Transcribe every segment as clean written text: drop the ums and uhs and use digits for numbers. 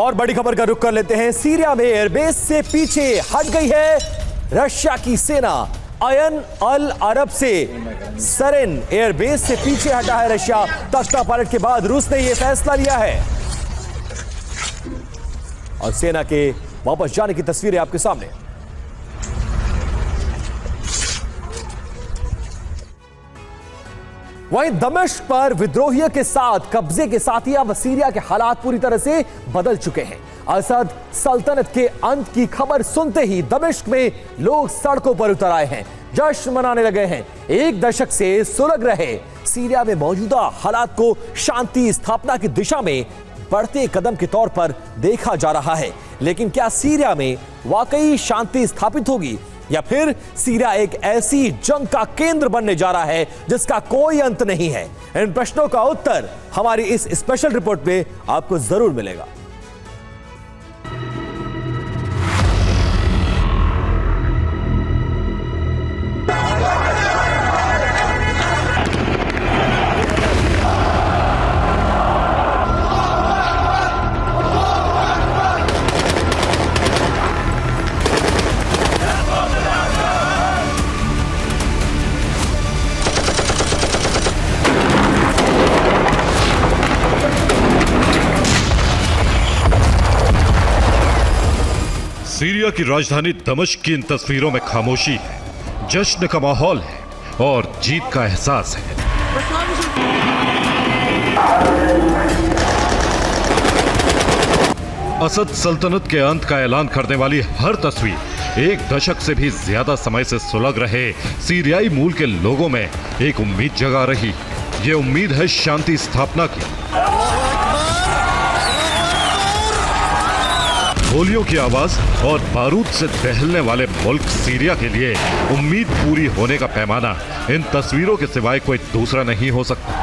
और बड़ी खबर का रुख कर लेते हैं। सीरिया में एयरबेस से पीछे हट गई है रशिया की सेना। अयन अल अरब से सरेन एयरबेस से पीछे हटा है रशिया। तख्ता पलट के बाद रूस ने यह फैसला लिया है और सेना के वापस जाने की तस्वीरें आपके सामने। वहीं दमिश्क पर विद्रोहियों के साथ कब्जे के साथ ही अब सीरिया के हालात पूरी तरह से बदल चुके हैं। असद सल्तनत के अंत की खबर सुनते ही दमिश्क में लोग सड़कों पर उतर आए हैं, जश्न मनाने लगे हैं। एक दशक से सुलग रहे सीरिया में मौजूदा हालात को शांति स्थापना की दिशा में बढ़ते कदम के तौर पर देखा जा रहा है। लेकिन क्या सीरिया में वाकई शांति स्थापित होगी या फिर सीरिया एक ऐसी जंग का केंद्र बनने जा रहा है जिसका कोई अंत नहीं है? इन प्रश्नों का उत्तर हमारी इस स्पेशल रिपोर्ट में आपको जरूर मिलेगा। सीरिया की राजधानी दमिश्क की इन तस्वीरों में खामोशी है, जश्न का माहौल है और जीत का एहसास है। असद सल्तनत के अंत का ऐलान करने वाली हर तस्वीर एक दशक से भी ज्यादा समय से सुलग रहे सीरियाई मूल के लोगों में एक उम्मीद जगा रही। ये उम्मीद है शांति स्थापना की। गोलियों की आवाज और बारूद से दहलने वाले मुल्क सीरिया के लिए उम्मीद पूरी होने का पैमाना इन तस्वीरों के सिवाय कोई दूसरा नहीं हो सकता।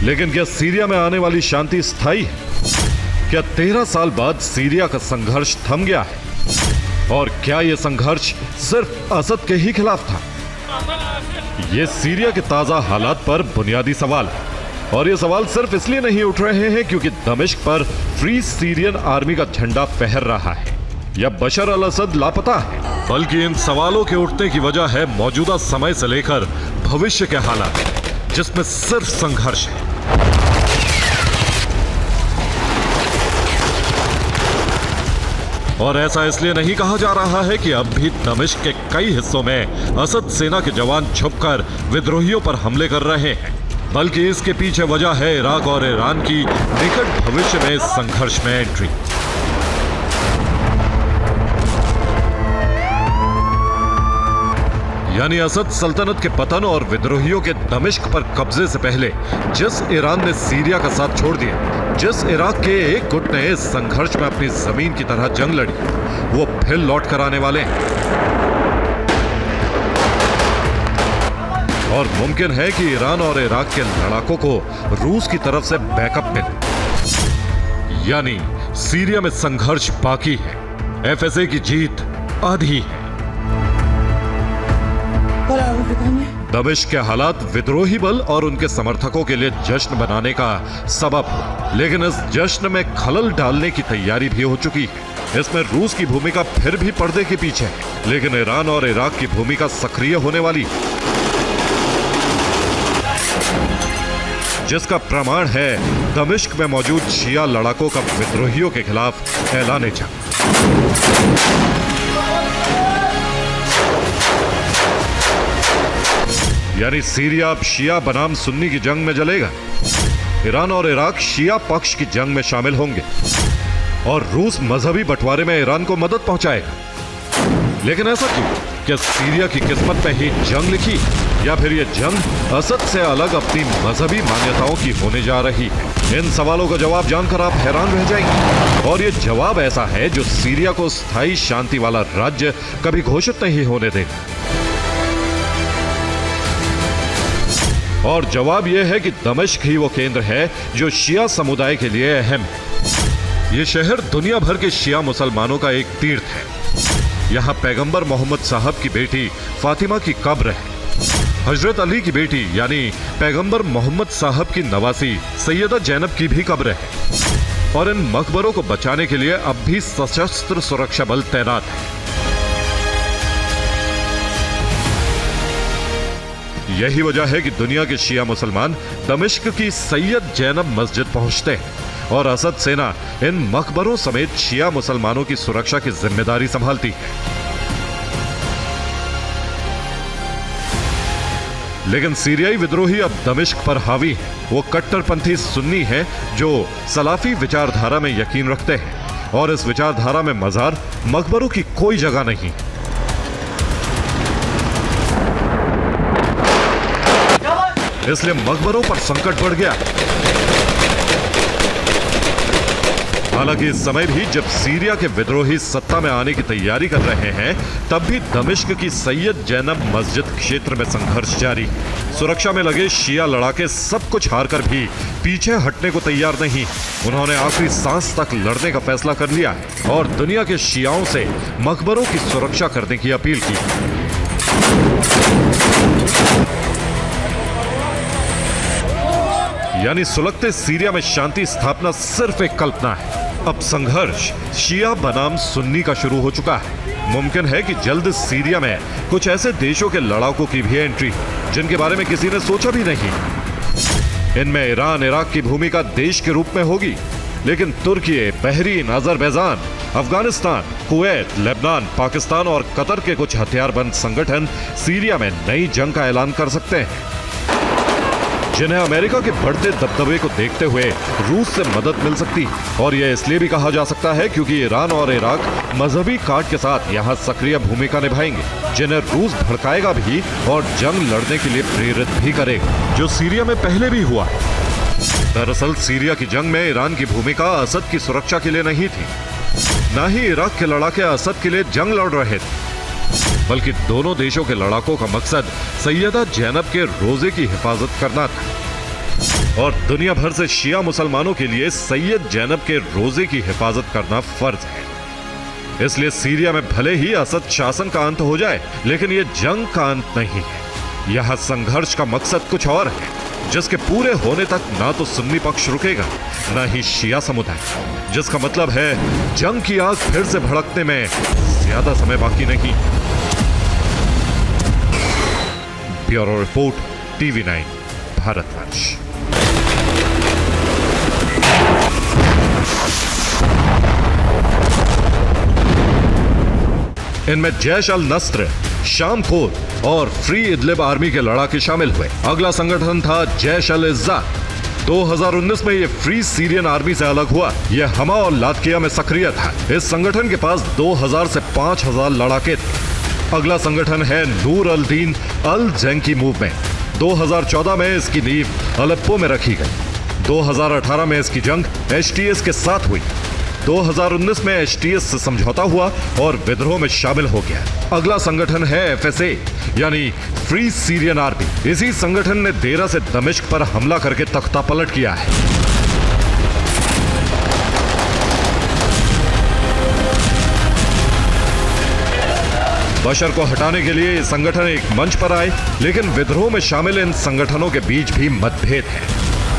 लेकिन क्या सीरिया में आने वाली शांति स्थायी है? क्या 13 साल बाद सीरिया का संघर्ष थम गया है? और क्या यह संघर्ष सिर्फ असद के ही खिलाफ था? ये सीरिया के ताजा हालात पर बुनियादी सवाल है और ये सवाल सिर्फ इसलिए नहीं उठ रहे हैं क्योंकि दमिश्क पर फ्री सीरियन आर्मी का झंडा फहर रहा है या बशर अल असद लापता है, बल्कि इन सवालों के उठने की वजह है मौजूदा समय से लेकर भविष्य के हालात जिसमें सिर्फ संघर्ष है। और ऐसा इसलिए नहीं कहा जा रहा है कि अब भी दमिश्क के कई हिस्सों में असद सेना के जवान छुपकर विद्रोहियों पर हमले कर रहे हैं, बल्कि इसके पीछे वजह है इराक और ईरान की निकट भविष्य में संघर्ष में एंट्री। यानी असद सल्तनत के पतन और विद्रोहियों के दमिश्क पर कब्जे से पहले जिस ईरान ने सीरिया का साथ छोड़ दिया, जिस इराक के एक गुट ने इस संघर्ष में अपनी जमीन की तरह जंग लड़ी, वो फिर लौट कर आने वाले हैं। और मुमकिन है कि ईरान और इराक के लड़ाकों को रूस की तरफ से बैकअप मिले। यानी सीरिया में संघर्ष बाकी है, एफएसए की जीत आधी है। दमिश्क के हालात विद्रोही बल और उनके समर्थकों के लिए जश्न मनाने का सबब हुआ, लेकिन इस जश्न में खलल डालने की तैयारी भी हो चुकी है। इसमें रूस की भूमिका फिर भी पर्दे के पीछे है, लेकिन ईरान और इराक की भूमिका सक्रिय होने वाली है, जिसका प्रमाण है दमिश्क में मौजूद शिया लड़ाकों का विद्रोहियों के खिलाफ ऐलान जंग। यानी सीरिया अब शिया बनाम सुन्नी की जंग में जलेगा। ईरान और इराक शिया पक्ष की जंग में शामिल होंगे और रूस मजहबी बंटवारे में ईरान को मदद पहुंचाएगा। लेकिन ऐसा क्यों? क्या सीरिया की किस्मत में ही जंग लिखी या फिर यह जंग असद से अलग अपनी मजहबी मान्यताओं की होने जा रही है? इन सवालों का जवाब जानकर आप हैरान रह जाएंगे। और यह जवाब ऐसा है जो सीरिया को स्थायी शांति वाला राज्य कभी घोषित नहीं होने देगा। और जवाब यह है कि दमिश्क ही वो केंद्र है जो शिया समुदाय के लिए अहम है। ये शहर दुनिया भर के शिया मुसलमानों का एक तीर्थ है। यहाँ पैगंबर मोहम्मद साहब की बेटी फातिमा की कब्र है। हजरत अली की बेटी यानी पैगंबर मोहम्मद साहब की नवासी सैयदा जैनब की भी कब्र है और इन मकबरों को बचाने के लिए अब भी सशस्त्र सुरक्षा बल तैनात है। यही वजह है कि दुनिया के शिया मुसलमान दमिश्क की सैयद जैनब मस्जिद पहुंचते हैं और असद सेना इन मकबरों समेत शिया मुसलमानों की सुरक्षा की जिम्मेदारी संभालती है। लेकिन सीरियाई विद्रोही अब दमिश्क पर हावी है। वो कट्टरपंथी सुन्नी है जो सलाफी विचारधारा में यकीन रखते हैं और इस विचारधारा में मजार मकबरों की कोई जगह नहीं। इसलिए मकबरों पर संकट बढ़ गया। हालांकि इस समय भी जब सीरिया के विद्रोही सत्ता में आने की तैयारी कर रहे हैं, तब भी दमिश्क की सैयद जैनब मस्जिद क्षेत्र में संघर्ष जारी है। सुरक्षा में लगे शिया लड़ाके सब कुछ हारकर भी पीछे हटने को तैयार नहीं। उन्होंने आखिरी सांस तक लड़ने का फैसला कर लिया है और दुनिया के शियाओं से मकबरों की सुरक्षा करने की अपील की। यानी सुलगते सीरिया में शांति स्थापना सिर्फ एक कल्पना है। अब संघर्ष शिया बनाम सुन्नी का शुरू हो चुका है। मुमकिन है कि जल्द सीरिया में कुछ ऐसे देशों के लड़ाकों की भी एंट्री जिनके बारे में किसी ने सोचा भी नहीं। इनमें ईरान इराक की भूमिका देश के रूप में होगी, लेकिन Turkey, Bahrain, Azerbaijan, Afghanistan, Kuwait, Lebanon, Pakistan और कतर के कुछ हथियारबंद संगठन सीरिया में नई जंग का ऐलान कर सकते हैं, जिन्हें अमेरिका के बढ़ते दबदबे को देखते हुए रूस से मदद मिल सकती है। और यह इसलिए भी कहा जा सकता है क्योंकि ईरान और इराक मजहबी काट के साथ यहाँ सक्रिय भूमिका निभाएंगे, जिन्हें रूस भड़काएगा भी और जंग लड़ने के लिए प्रेरित भी करेगा, जो सीरिया में पहले भी हुआ है। दरअसल सीरिया की जंग में ईरान की भूमिका असद की सुरक्षा के लिए नहीं थी, न ही इराक के लड़ाके असद के लिए जंग लड़ रहे थे, बल्कि दोनों देशों के लड़ाकों का मकसद सैयदा जैनब के रोजे की हिफाजत करना था। और दुनिया भर से शिया मुसलमानों के लिए सैयद जैनब के रोजे की हिफाजत करना फर्ज है। इसलिए सीरिया में भले ही असद शासन का अंत हो जाए, लेकिन यह जंग का अंत नहीं है। यह संघर्ष का मकसद कुछ और है, जिसके पूरे होने तक ना तो सुन्नी पक्ष रुकेगा, न ही शिया समुदाय, जिसका मतलब है जंग की आग फिर से भड़कने में ज्यादा समय बाकी नहीं। Bureau report, TV9 Bharatvarsh. इनमें जैश अल नस्र, शाम खोर और फ्री इदलिब आर्मी के लड़ाके शामिल हुए। अगला संगठन था जैश अल इज्जा। 2019 में यह फ्री सीरियन आर्मी से अलग हुआ। यह हमा और लातकिया में सक्रिय था। इस संगठन के पास 2000 से 5000 लड़ाके थे। अगला संगठन है नूर अल दीन अल जंकी मूवमेंट। 2014 में इसकी नींव अलेप्पो में रखी गई। 2018 में इसकी जंग HTS के साथ हुई। 2019 में HTS से समझौता हुआ और विद्रोह में शामिल हो गया। अगला संगठन है FSA यानी फ्री सीरियन आर्मी। इसी संगठन ने देरा से दमिश्क पर हमला करके तख्ता पलट किया है। बशर को हटाने के लिए ये संगठन एक मंच पर आए, लेकिन विद्रोह में शामिल इन संगठनों के बीच भी मतभेद है।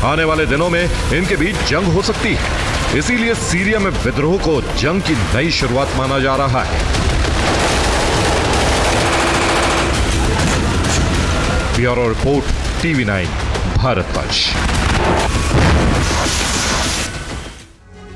आने वाले दिनों में इनके बीच जंग हो सकती है। इसीलिए सीरिया में विद्रोह को जंग की नई शुरुआत माना जा रहा है। Bureau report, TV9 Bharatvarsh.